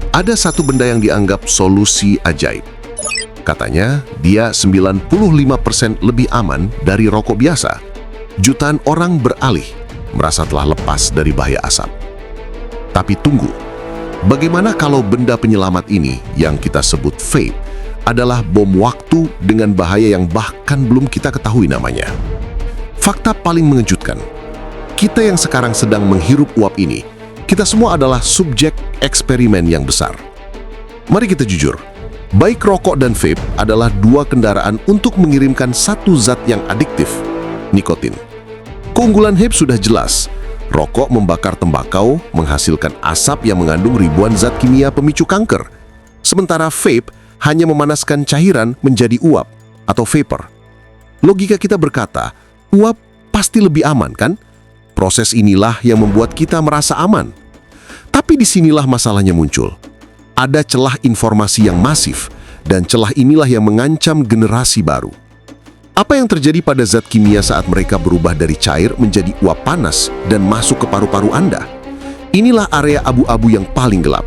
Ada satu benda yang dianggap solusi ajaib. Katanya, dia 95% lebih aman dari rokok biasa. Jutaan orang beralih, merasa telah lepas dari bahaya asap. Tapi tunggu, bagaimana kalau benda penyelamat ini, yang kita sebut vape, adalah bom waktu dengan bahaya yang bahkan belum kita ketahui namanya? Fakta paling mengejutkan, kita yang sekarang sedang menghirup uap ini, kita semua adalah subjek eksperimen yang besar. Mari kita jujur, baik rokok dan vape adalah dua kendaraan untuk mengirimkan satu zat yang adiktif, nikotin. Keunggulan vape sudah jelas. Rokok membakar tembakau, menghasilkan asap yang mengandung ribuan zat kimia pemicu kanker. Sementara vape hanya memanaskan cairan menjadi uap atau vapor. Logika kita berkata, uap pasti lebih aman, kan? Proses inilah yang membuat kita merasa aman. Tapi disinilah masalahnya muncul. Ada celah informasi yang masif, dan celah inilah yang mengancam generasi baru. Apa yang terjadi pada zat kimia saat mereka berubah dari cair menjadi uap panas dan masuk ke paru-paru Anda? Inilah area abu-abu yang paling gelap.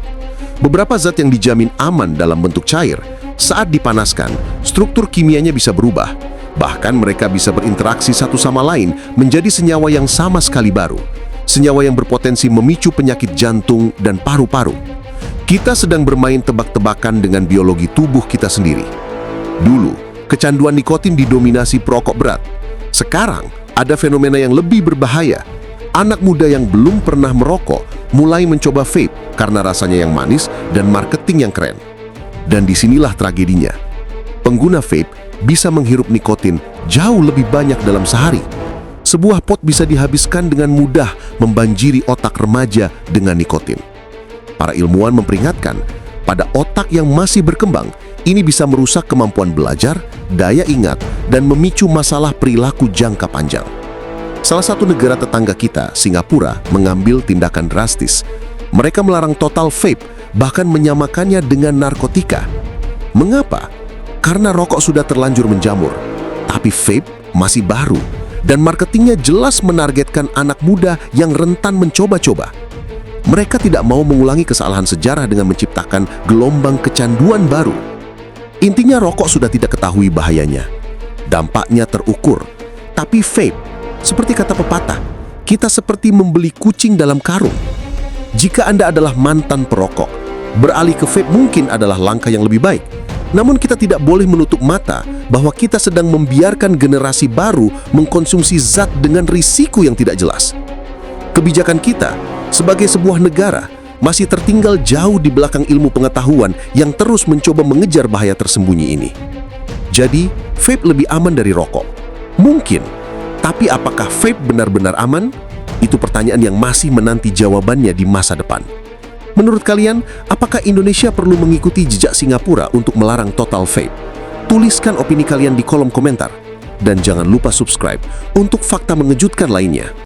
Beberapa zat yang dijamin aman dalam bentuk cair, saat dipanaskan, struktur kimianya bisa berubah. Bahkan mereka bisa berinteraksi satu sama lain menjadi senyawa yang sama sekali baru. Senyawa yang berpotensi memicu penyakit jantung dan paru-paru. Kita sedang bermain tebak-tebakan dengan biologi tubuh kita sendiri. Dulu, kecanduan nikotin didominasi perokok berat. Sekarang, ada fenomena yang lebih berbahaya. Anak muda yang belum pernah merokok mulai mencoba vape karena rasanya yang manis dan marketing yang keren. Dan disinilah tragedinya. Pengguna vape bisa menghirup nikotin jauh lebih banyak dalam sehari. Sebuah pot bisa dihabiskan dengan mudah, membanjiri otak remaja dengan nikotin. Para ilmuwan memperingatkan, pada otak yang masih berkembang, ini bisa merusak kemampuan belajar, daya ingat, dan memicu masalah perilaku jangka panjang. Salah satu negara tetangga kita, Singapura, mengambil tindakan drastis. Mereka melarang total vape, bahkan menyamakannya dengan narkotika. Mengapa? Karena rokok sudah terlanjur menjamur, tapi vape masih baru, dan marketingnya jelas menargetkan anak muda yang rentan mencoba-coba. Mereka tidak mau mengulangi kesalahan sejarah dengan menciptakan gelombang kecanduan baru. Intinya rokok sudah tidak ketahui bahayanya. Dampaknya terukur. Tapi vape, seperti kata pepatah, kita seperti membeli kucing dalam karung. Jika Anda adalah mantan perokok, beralih ke vape mungkin adalah langkah yang lebih baik. Namun kita tidak boleh menutup mata bahwa kita sedang membiarkan generasi baru mengkonsumsi zat dengan risiko yang tidak jelas. Kebijakan kita sebagai sebuah negara masih tertinggal jauh di belakang ilmu pengetahuan yang terus mencoba mengejar bahaya tersembunyi ini. Jadi, vape lebih aman dari rokok? Mungkin. Tapi apakah vape benar-benar aman? Itu pertanyaan yang masih menanti jawabannya di masa depan. Menurut kalian, apakah Indonesia perlu mengikuti jejak Singapura untuk melarang total vape? Tuliskan opini kalian di kolom komentar. Dan jangan lupa subscribe untuk fakta mengejutkan lainnya.